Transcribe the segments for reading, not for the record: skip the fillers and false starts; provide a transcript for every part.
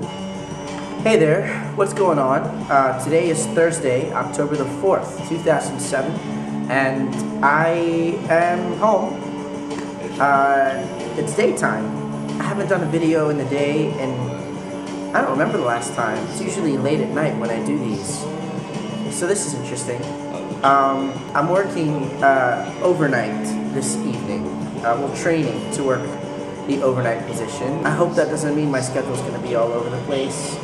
Hey there, what's going on? Today is Thursday, October the 4th, 2007, and I am home. It's daytime. I haven't done a video in the day, and I don't remember the last time. It's usually late at night when I do these. So this is interesting. I'm working overnight this evening. Well, training to work the overnight position. I hope that doesn't mean my schedule's going to be all over the place.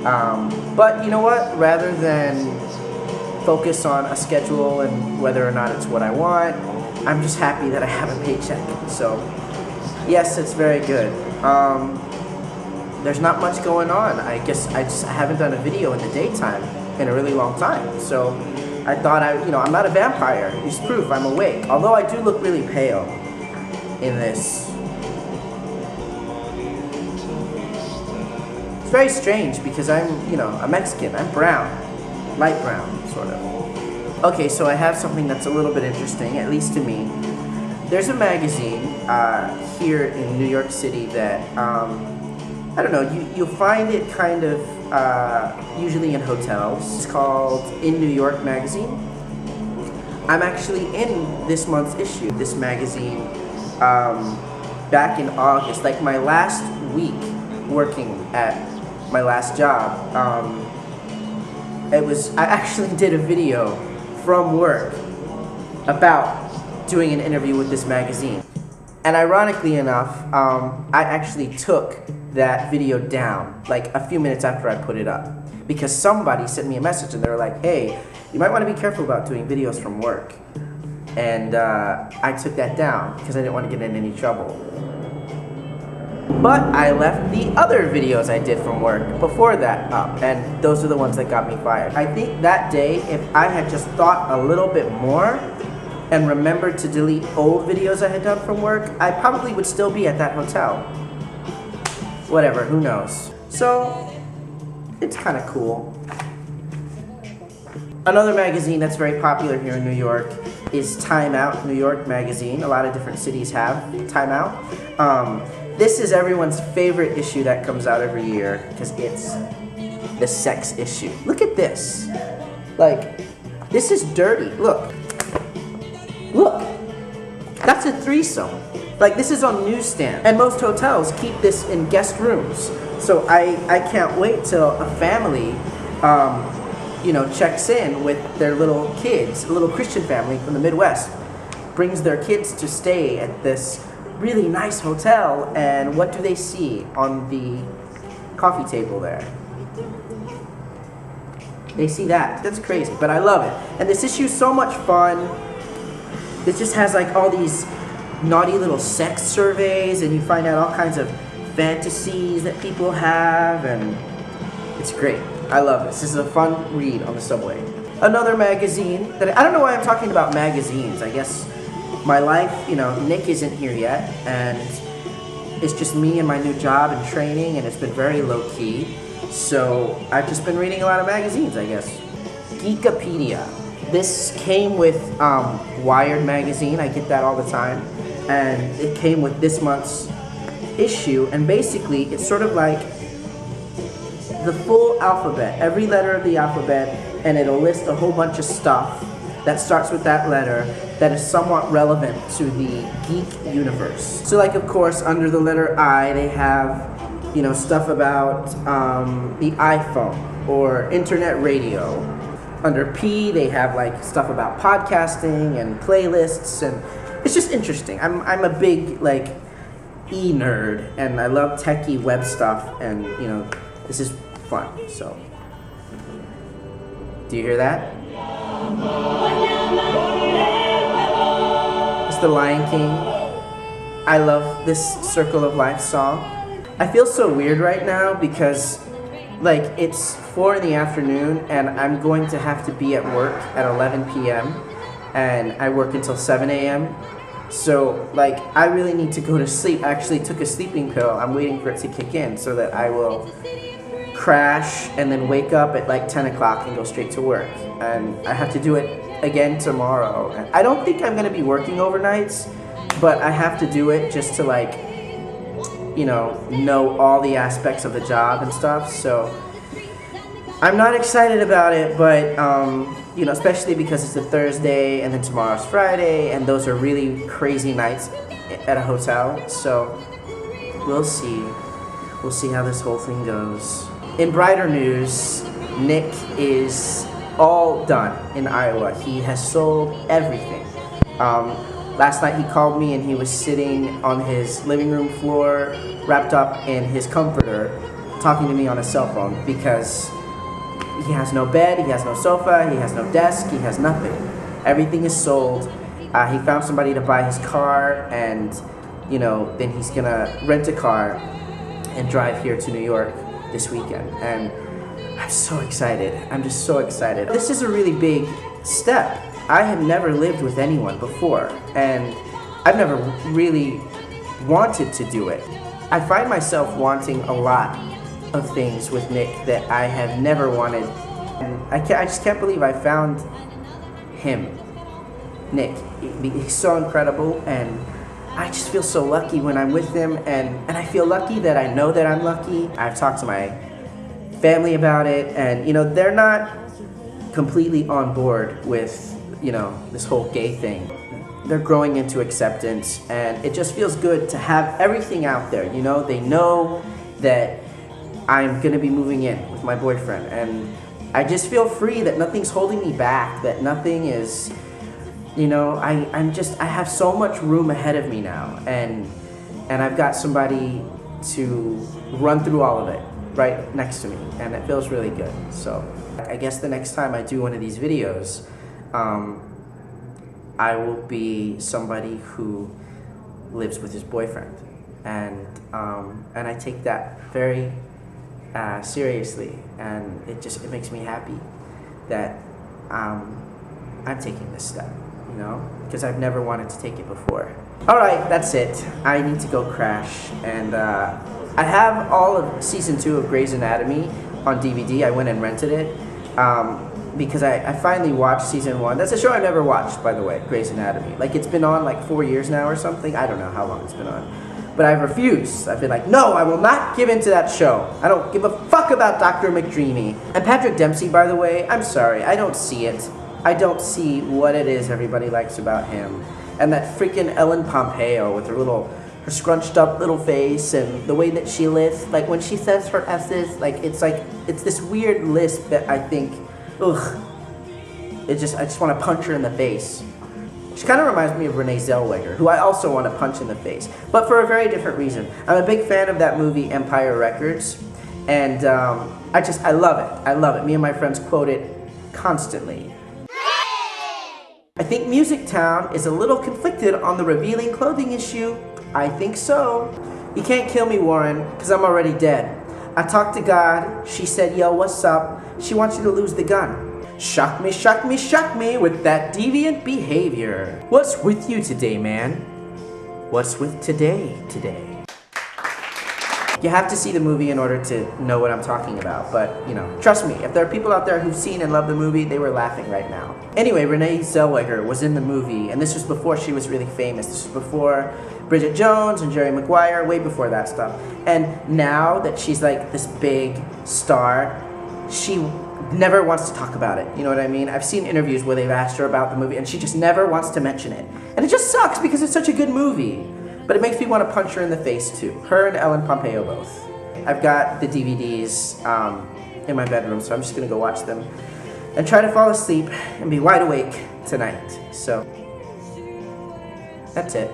But you know what? Rather than focus on a schedule and whether or not it's what I want, I'm just happy that I have a paycheck. So, yes, it's very good. There's not much going on. I guess I haven't done a video in the daytime in a really long time. So I thought I'm not a vampire. It's proof I'm awake. Although I do look really pale in this. It's very strange because I'm a Mexican. I'm brown, light brown, sort of. Okay, so I have something that's a little bit interesting, at least to me. There's a magazine here in New York City that, I don't know, you'll find it kind of usually in hotels. It's called In New York magazine. I'm actually in this month's issue, this magazine, back in August, like my last week working at my last job. I actually did a video from work about doing an interview with this magazine. And ironically enough, I actually took that video down like a few minutes after I put it up because somebody sent me a message and they were like, hey, you might want to be careful about doing videos from work. And I took that down because I didn't want to get in any trouble. But I left the other videos I did from work before that up, and those are the ones that got me fired. I think that day, if I had just thought a little bit more and remembered to delete old videos I had done from work, I probably would still be at that hotel. Whatever, who knows. So, it's kind of cool. Another magazine that's very popular here in New York is Time Out New York magazine. A lot of different cities have Time Out. This is everyone's favorite issue that comes out every year because it's the sex issue. Look at this. Like, this is dirty. Look. Look. That's a threesome. Like, this is on newsstand. And most hotels keep this in guest rooms. So I can't wait till a family checks in with their little kids, a little Christian family from the Midwest, brings their kids to stay at this really nice hotel, and what do they see on the coffee table there? They see that. That's crazy, but I love it. And this issue is so much fun. It just has like all these naughty little sex surveys, and you find out all kinds of fantasies that people have, and it's great. I love this. This is a fun read on the subway. Another magazine that I don't know why I'm talking about magazines. I guess my life, Nick isn't here yet, and it's just me and my new job and training, and it's been very low-key. So I've just been reading a lot of magazines, I guess. Geekopedia. This came with Wired magazine. I get that all the time, and it came with this month's issue, and basically it's sort of like the full alphabet, every letter of the alphabet, and it'll list a whole bunch of stuff that starts with that letter that is somewhat relevant to the geek universe. So like, of course, under the letter I, they have, stuff about the iPhone or internet radio. Under P, they have like stuff about podcasting and playlists, and it's just interesting. I'm a big like e-nerd, and I love techie web stuff, and this is fun. So, do you hear that? It's the Lion King. I love this Circle of Life song. I feel so weird right now because like it's 4 in the afternoon and I'm going to have to be at work at 11 p.m. and I work until 7 a.m. So like I really need to go to sleep. I actually took a sleeping pill. I'm waiting for it to kick in so that I will crash and then wake up at like 10 o'clock and go straight to work. And I have to do it again tomorrow. And I don't think I'm going to be working overnights, but I have to do it just to like you know all the aspects of the job and stuff. So I'm not excited about it, but you know, especially because it's a Thursday and then tomorrow's Friday, and those are really crazy nights at a hotel. So we'll see. We'll see how this whole thing goes. In brighter news, Nick is all done in Iowa. He has sold everything. Last night he called me and he was sitting on his living room floor, wrapped up in his comforter, talking to me on a cell phone because he has no bed, he has no sofa, he has no desk, he has nothing. Everything is sold. He found somebody to buy his car, and you know, then he's gonna rent a car and drive here to New York this weekend. And I'm so excited. I'm just so excited. This is a really big step. I have never lived with anyone before, and I've never really wanted to do it. I find myself wanting a lot of things with Nick that I have never wanted. And I just can't believe I found him, Nick. He's so incredible, and I just feel so lucky when I'm with him, and I feel lucky that I know that I'm lucky. I've talked to my family about it, and you know, they're not completely on board with, you know, this whole gay thing. They're growing into acceptance, and it just feels good to have everything out there. You know, they know that I'm gonna be moving in with my boyfriend, and I just feel free that nothing's holding me back, that nothing is, you know, I have so much room ahead of me now, and I've got somebody to run through all of it right next to me, and it feels really good. So I guess the next time I do one of these videos, I will be somebody who lives with his boyfriend, and I take that very seriously, and it makes me happy that I'm taking this step, you know, because I've never wanted to take it before. All right, that's it. I need to go crash, and I have all of season 2 of Grey's Anatomy on DVD. I went and rented it because I finally watched season 1. That's a show I never watched, by the way, Grey's Anatomy. Like, it's been on like 4 years now or something. I don't know how long it's been on. But I've refused. I've been like, no, I will not give in to that show. I don't give a fuck about Dr. McDreamy. And Patrick Dempsey, by the way, I'm sorry, I don't see it. I don't see what it is everybody likes about him. And that freaking Ellen Pompeo with her scrunched up little face, and the way that she lisps, like when she says her S's, it's this weird lisp that I think, ugh, I just want to punch her in the face. She kind of reminds me of Renee Zellweger, who I also want to punch in the face, but for a very different reason. I'm a big fan of that movie, Empire Records, and I love it. I love it. Me and my friends quote it constantly. I think Music Town is a little conflicted on the revealing clothing issue. I think so. You can't kill me, Warren, because I'm already dead. I talked to God. She said, yo, what's up? She wants you to lose the gun. Shock me, shock me, shock me with that deviant behavior. What's with you today, man? What's with today? You have to see the movie in order to know what I'm talking about, but, you know, trust me, if there are people out there who've seen and love the movie, they were laughing right now. Anyway, Renee Zellweger was in the movie, and this was before she was really famous. This was before Bridget Jones and Jerry Maguire, way before that stuff. And now that she's like this big star, she never wants to talk about it, you know what I mean? I've seen interviews where they've asked her about the movie, and she just never wants to mention it. And it just sucks because it's such a good movie. But it makes me want to punch her in the face too. Her and Ellen Pompeo both. I've got the DVDs in my bedroom, so I'm just gonna go watch them and try to fall asleep and be wide awake tonight. So that's it.